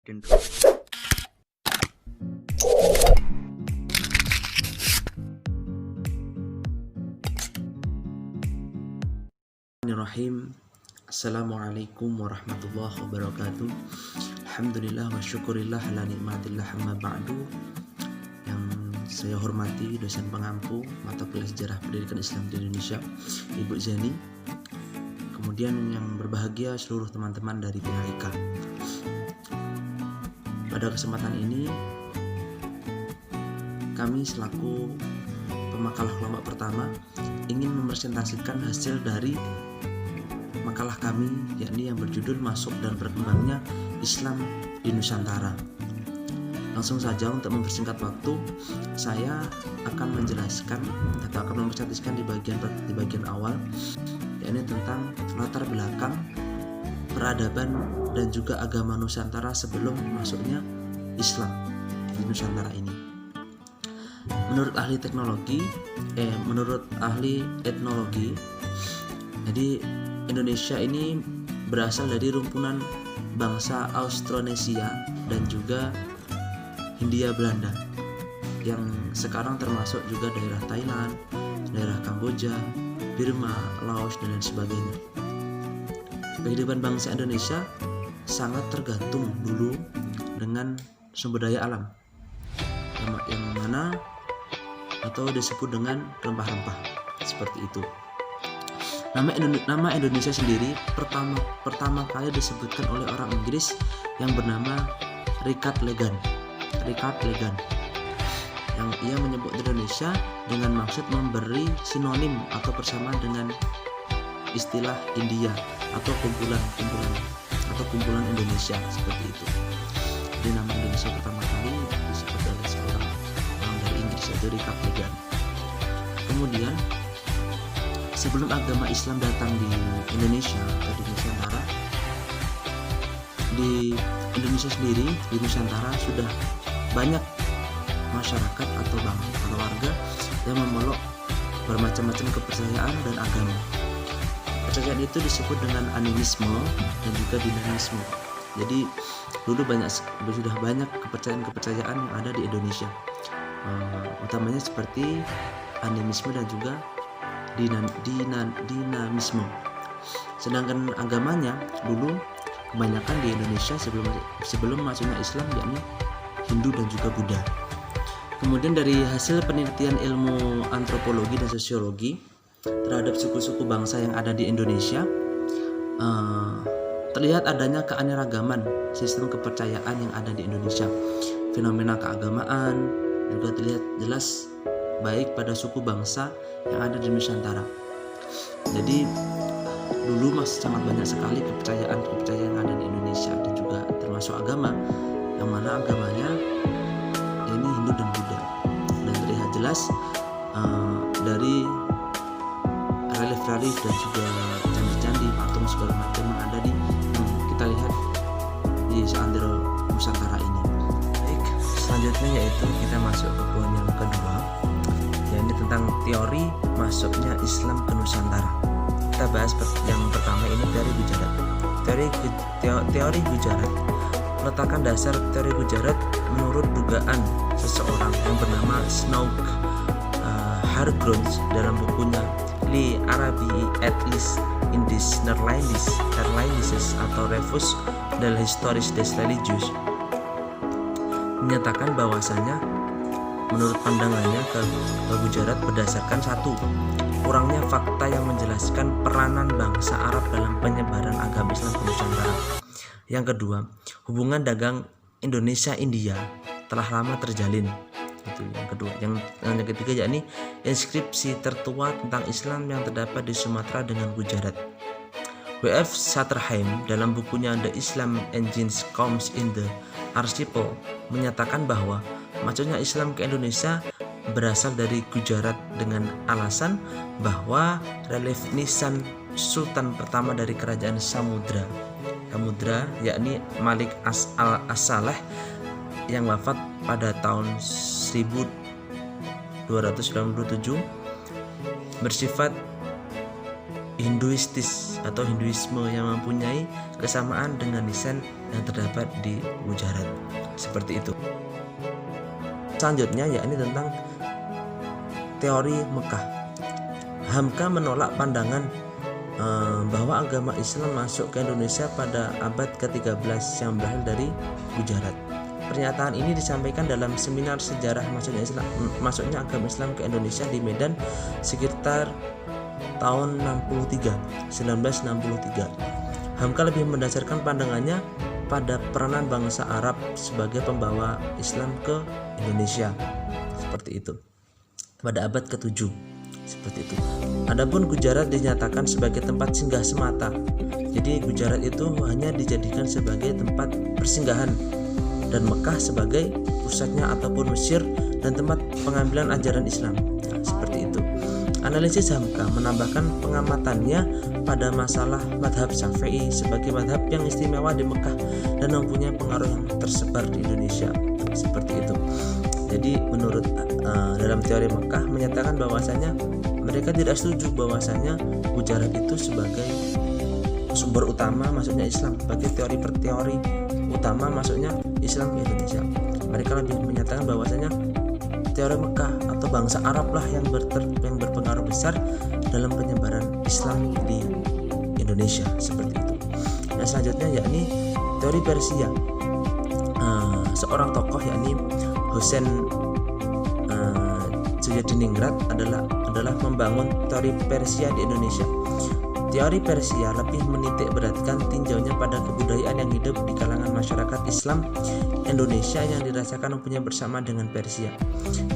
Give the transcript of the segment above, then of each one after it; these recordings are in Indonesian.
Intro. Bismillahirrahmanirrahim. Assalamualaikum warahmatullahi wabarakatuh. Alhamdulillah wa syukurillah ala nikmatillah amma ba'du. Yang saya hormati dosen pengampu mata kuliah sejarah pendidikan Islam di Indonesia, Ibu Zeni. Kemudian yang berbahagia seluruh teman-teman dari PHIK. Pada kesempatan ini kami selaku pemakalah kelompok pertama ingin mempresentasikan hasil dari makalah kami, yakni yang berjudul Masuk dan Berkembangnya Islam di Nusantara. Langsung saja untuk mempersingkat waktu, saya akan menjelaskan atau akan mempresentasikan di bagian awal, yakni tentang latar belakang peradaban dan juga agama Nusantara sebelum masuknya Islam di Nusantara ini. Menurut ahli etnologi, jadi Indonesia ini berasal dari rumpunan bangsa Austronesia dan juga Hindia Belanda, yang sekarang termasuk juga daerah Thailand, daerah Kamboja, Burma, Laos, dan lain sebagainya. Kehidupan bangsa Indonesia sangat tergantung dulu dengan sumber daya alam, yang mana atau disebut dengan rempah-rempah seperti itu. Nama Indonesia sendiri pertama kali disebutkan oleh orang Inggris yang bernama Richard Legand, yang ia menyebut Indonesia dengan maksud memberi sinonim atau persamaan dengan istilah India atau kumpulan Indonesia seperti itu. Jadi nama Indonesia pertama kali disebut oleh seorang orang dari Inggris, yaitu Richard Legand. Kemudian sebelum agama Islam datang di Indonesia atau di Nusantara, di Indonesia sendiri, di Nusantara sudah banyak masyarakat atau warga yang memeluk bermacam-macam kepercayaan dan agama. Kepercayaan itu disebut dengan animisme dan juga dinamisme. Jadi dulu sudah banyak kepercayaan yang ada di Indonesia, utamanya seperti animisme dan juga dinamisme. Sedangkan agamanya dulu kebanyakan di Indonesia sebelum masuknya Islam, yakni Hindu dan juga Buddha. Kemudian dari hasil penelitian ilmu antropologi dan sosiologi terhadap suku-suku bangsa yang ada di Indonesia, terlihat adanya keanekaragaman sistem kepercayaan yang ada di Indonesia. Fenomena keagamaan juga terlihat jelas baik pada suku bangsa yang ada di Nusantara. Jadi dulu masih sangat banyak sekali kepercayaan yang ada di Indonesia, dan juga termasuk agama yang mana agamanya ini Hindu dan Buddha, dan terlihat jelas dari relief dan juga candi-candi, patung segala macam yang ada kita lihat di seantero Nusantara ini. Baik, selanjutnya yaitu kita masuk ke poin yang kedua, yaitu tentang teori masuknya Islam ke Nusantara. Kita bahas yang pertama ini teori Gujarat. Teori Gujarat meletakkan dasar teori Gujarat menurut dugaan seseorang yang bernama Snouk Hargrunge dalam bukunya Li Arabi at least in this Nerlandis atau Refus del Historis des Religius, menyatakan bahwasanya menurut pandangannya ke Gujarat berdasarkan satu, kurangnya fakta yang menjelaskan peranan bangsa Arab dalam penyebaran agama Islam ke Nusantara. Yang kedua, hubungan dagang Indonesia-India telah lama terjalin. Itu yang kedua. Yang ketiga yakni inskripsi tertua tentang Islam yang terdapat di Sumatera dengan Gujarat. W.F. Sutherland dalam bukunya The Islam Engines Comes in the Archipel menyatakan bahwa masuknya Islam ke Indonesia berasal dari Gujarat dengan alasan bahwa relief nisan Sultan pertama dari kerajaan Samudra yakni Malik As-Saleh yang wafat pada tahun 1297 bersifat Hinduistis atau Hinduisme yang mempunyai kesamaan dengan nisan yang terdapat di Gujarat. Seperti itu. Selanjutnya yakni tentang teori Mekah. Hamka menolak pandangan bahwa agama Islam masuk ke Indonesia pada abad ke-13 yang berasal dari Gujarat. Pernyataan ini disampaikan dalam seminar sejarah masuknya agama Islam ke Indonesia di Medan sekitar tahun 1963. Hamka lebih mendasarkan pandangannya pada peranan bangsa Arab sebagai pembawa Islam ke Indonesia. Seperti itu. Pada abad ke-7. Seperti itu. Adapun Gujarat dinyatakan sebagai tempat singgah semata. Jadi Gujarat itu hanya dijadikan sebagai tempat persinggahan dan Mekah sebagai pusatnya ataupun Mesir dan tempat pengambilan ajaran Islam. Nah, seperti itu. Analisis Hamka menambahkan pengamatannya pada masalah madhab Syafi'i sebagai madhab yang istimewa di Mekah dan mempunyai pengaruh yang tersebar di Indonesia. Seperti itu. Jadi menurut dalam teori Mekah menyatakan bahwasanya mereka tidak setuju bahwasanya Gujarat itu sebagai sumber utama masuknya Islam, sebagai teori utama masuknya Islam ke Indonesia. Mereka lebih menyatakan bahwasanya teori Mekah atau bangsa Arab lah yang berpengaruh besar dalam penyebaran Islam di Indonesia. Seperti itu. Nah, selanjutnya yakni teori Persia. Seorang tokoh yakni Husain Suyadiningrat adalah membangun teori Persia di Indonesia. Teori Persia lebih menitik beratkan tinjaunya pada kebudayaan yang hidup di kalangan masyarakat Islam Indonesia yang dirasakan mempunyai bersama dengan Persia.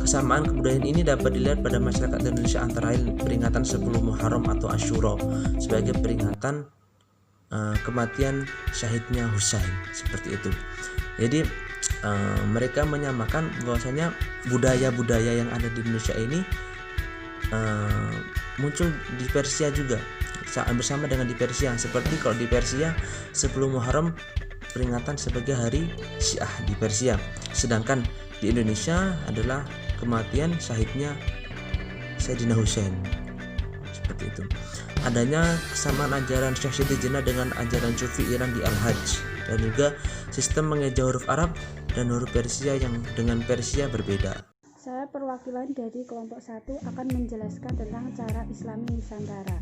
Kesamaan kebudayaan ini dapat dilihat pada masyarakat Indonesia antara lain peringatan 10 Muharram atau Asyura sebagai peringatan kematian syahidnya Husain. Seperti itu. Jadi mereka menyamakan bahwasanya budaya-budaya yang ada di Indonesia ini muncul di Persia juga bersama dengan di Persia. Seperti kalau di Persia 10 Muharram peringatan sebagai hari Syiah di Persia, sedangkan di Indonesia adalah kematian syahidnya Sayyidina Husain. Seperti itu. Adanya kesamaan ajaran Syekh Siti Jenar dengan ajaran Sufi Iran di Al-Hajj, dan juga sistem mengeja huruf Arab dan huruf Persia yang dengan Persia berbeda. Saya perwakilan dari kelompok 1 akan menjelaskan tentang cara Islami Nusantara.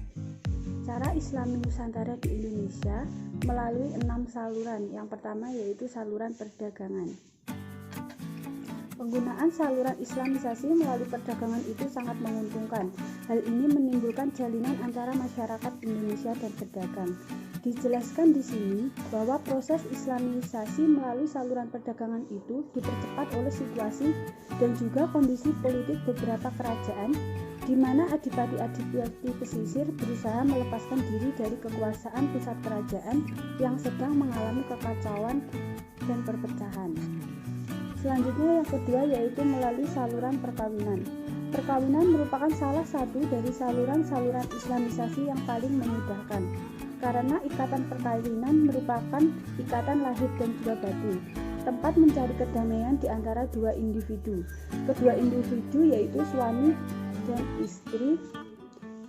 Cara Islami Nusantara di Indonesia melalui 6 saluran. Yang pertama yaitu saluran perdagangan. Penggunaan saluran Islamisasi melalui perdagangan itu sangat menguntungkan. Hal ini menimbulkan jalinan antara masyarakat Indonesia dan pedagang. Dijelaskan di sini bahwa proses Islamisasi melalui saluran perdagangan itu dipercepat oleh situasi dan juga kondisi politik beberapa kerajaan, di mana adipati-adipati pesisir berusaha melepaskan diri dari kekuasaan pusat kerajaan yang sedang mengalami kekacauan dan perpecahan. Selanjutnya yang kedua yaitu melalui saluran perkawinan. Perkawinan merupakan salah satu dari saluran-saluran Islamisasi yang paling memudahkan, karena ikatan perkawinan merupakan ikatan lahir dan juga batin, tempat mencari kedamaian di antara dua individu. Kedua individu yaitu suami dan istri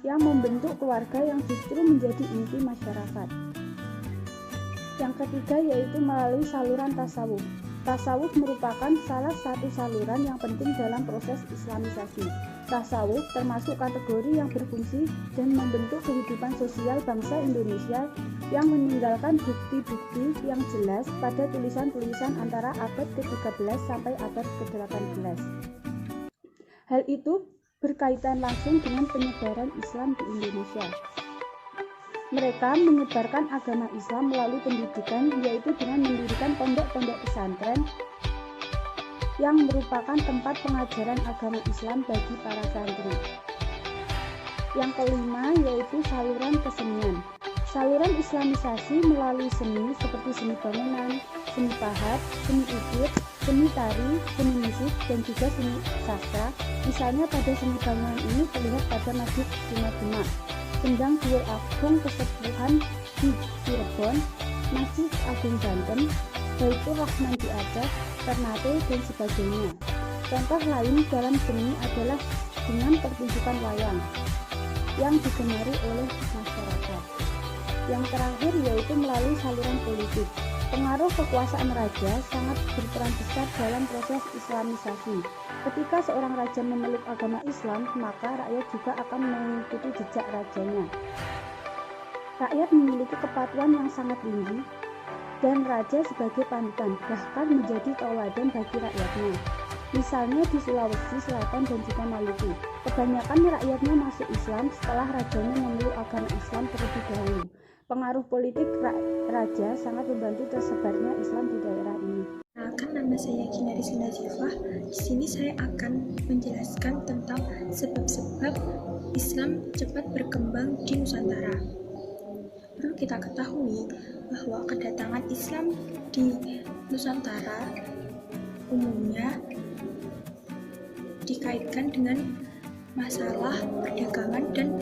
yang membentuk keluarga yang justru menjadi inti masyarakat. Yang ketiga yaitu melalui saluran tasawuf. Tasawuf merupakan salah satu saluran yang penting dalam proses Islamisasi. Tasawuf termasuk kategori yang berfungsi dan membentuk kehidupan sosial bangsa Indonesia yang meninggalkan bukti-bukti yang jelas pada tulisan-tulisan antara abad ke-13 sampai abad ke-18. Hal itu berkaitan langsung dengan penyebaran Islam di Indonesia. Mereka menyebarkan agama Islam melalui pendidikan, yaitu dengan mendirikan pondok-pondok pesantren yang merupakan tempat pengajaran agama Islam bagi para santri. Yang kelima yaitu saluran kesenian. Saluran Islamisasi melalui seni seperti seni bangunan, seni pahat, seni ukir, seni tari, seni musik, dan juga seni sastra. Misalnya pada seni bangunan ini terlihat pada Masjid Demak, Kendang Dua Agung Kesepuhan di Cirebon, Masjid Agung Banten, Baitur Rahman di Aceh, Ternate, dan sebagainya. Contoh lain dalam seni adalah dengan pertunjukan wayang yang digemari oleh masyarakat. Yang terakhir yaitu melalui saluran politik. Pengaruh kekuasaan raja sangat berperan besar dalam proses Islamisasi. Ketika seorang raja memeluk agama Islam, maka rakyat juga akan mengikuti jejak rajanya. Rakyat memiliki kepatuhan yang sangat tinggi, dan raja sebagai panutan, bahkan menjadi tauladan bagi rakyatnya. Misalnya di Sulawesi Selatan dan juga Maluku, kebanyakan rakyatnya masuk Islam setelah rajanya memeluk agama Islam terlebih dahulu. Pengaruh politik raja sangat membantu tersebarnya Islam di daerah ini. Perkenalkan, nama saya Gina Rizky Nazifah. Di sini saya akan menjelaskan tentang sebab-sebab Islam cepat berkembang di Nusantara. Perlu kita ketahui bahwa kedatangan Islam di Nusantara umumnya dikaitkan dengan masalah perdagangan dan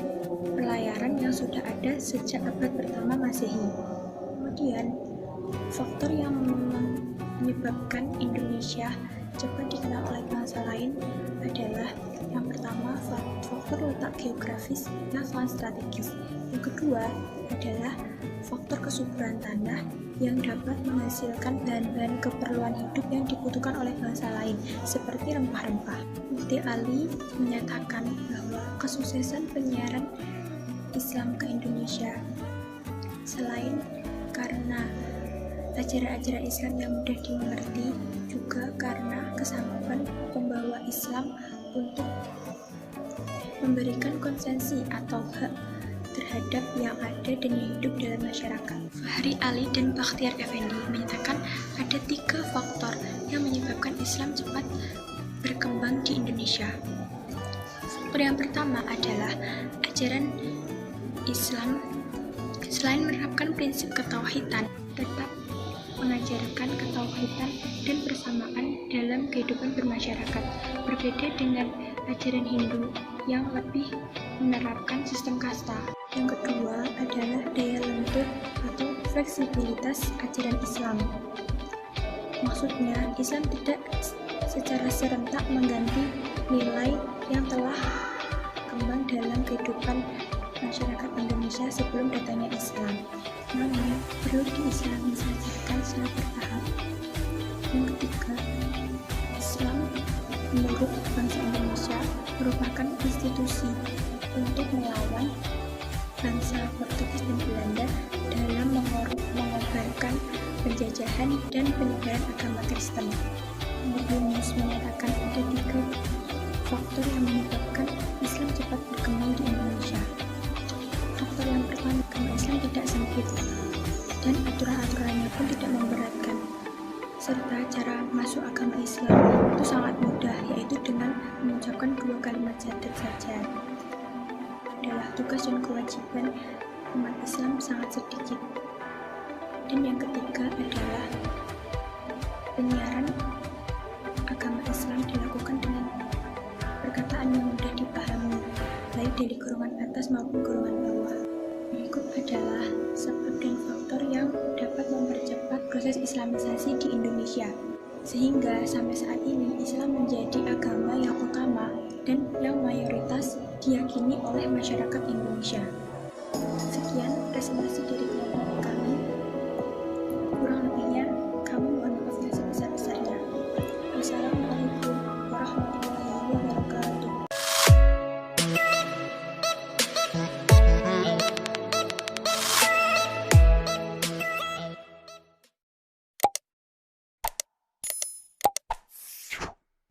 pelayaran yang sudah ada sejak abad pertama Masehi. Kemudian, faktor yang menyebabkan Indonesia cepat dikenal oleh bangsa lain adalah yang pertama, faktor letak geografis yang sangat strategis. Yang kedua adalah faktor kesuburan tanah yang dapat menghasilkan bahan-bahan keperluan hidup yang dibutuhkan oleh bangsa lain, seperti rempah-rempah. Mufti Ali menyatakan bahwa kesuksesan penyiaran Islam ke Indonesia selain karena ajaran-ajaran Islam yang mudah dimengerti, juga karena kesanggupan pembawa Islam untuk memberikan konsensi atau hak terhadap yang ada dan yang hidup dalam masyarakat. Fahri Ali dan Bakhtiar Effendi menyatakan ada 3 faktor yang menyebabkan Islam cepat berkembang di Indonesia. Faktor yang pertama adalah ajaran Islam selain menerapkan prinsip ketauhidan, tetap mengajarkan ketauhidan dan persamaan dalam kehidupan bermasyarakat, berbeda dengan ajaran Hindu yang lebih menerapkan sistem kasta. Yang kedua adalah daya lentur atau fleksibilitas ajaran Islam. Maksudnya, Islam tidak secara serentak mengganti nilai yang telah kembang dalam kehidupan masyarakat Indonesia sebelum datangnya Islam, namun perlu diislamisasikan secara bertahap. Yang ketiga, Islam menurut bangsa Indonesia merupakan institusi untuk melawan bangsa Portugis dan Belanda dalam mengobarkan penjajahan dan penyebaran agama Kristen. Yunus menyatakan ada 3 faktor yang menyebabkan Islam cepat berkembang di Indonesia. Faktor yang pertama, agama Islam tidak sempit dan aturan-aturannya pun tidak memberatkan, serta cara masuk agama Islam itu sangat mudah, yaitu dengan mengucapkan 2 kalimat syahadat saja. Adalah tugas dan kewajiban umat Islam sangat sedikit. Dan yang ketiga adalah penyiaran agama Islam dilakukan dengan perkataan yang mudah dipahami, baik dari golongan atas maupun golongan bawah. Berikut adalah sebab dan faktor yang dapat mempercepat proses Islamisasi di Indonesia, sehingga sampai saat ini Islam menjadi agama yang utama dan yang mayoritas diyakini oleh masyarakat Indonesia. Sekian presentasi dari kami.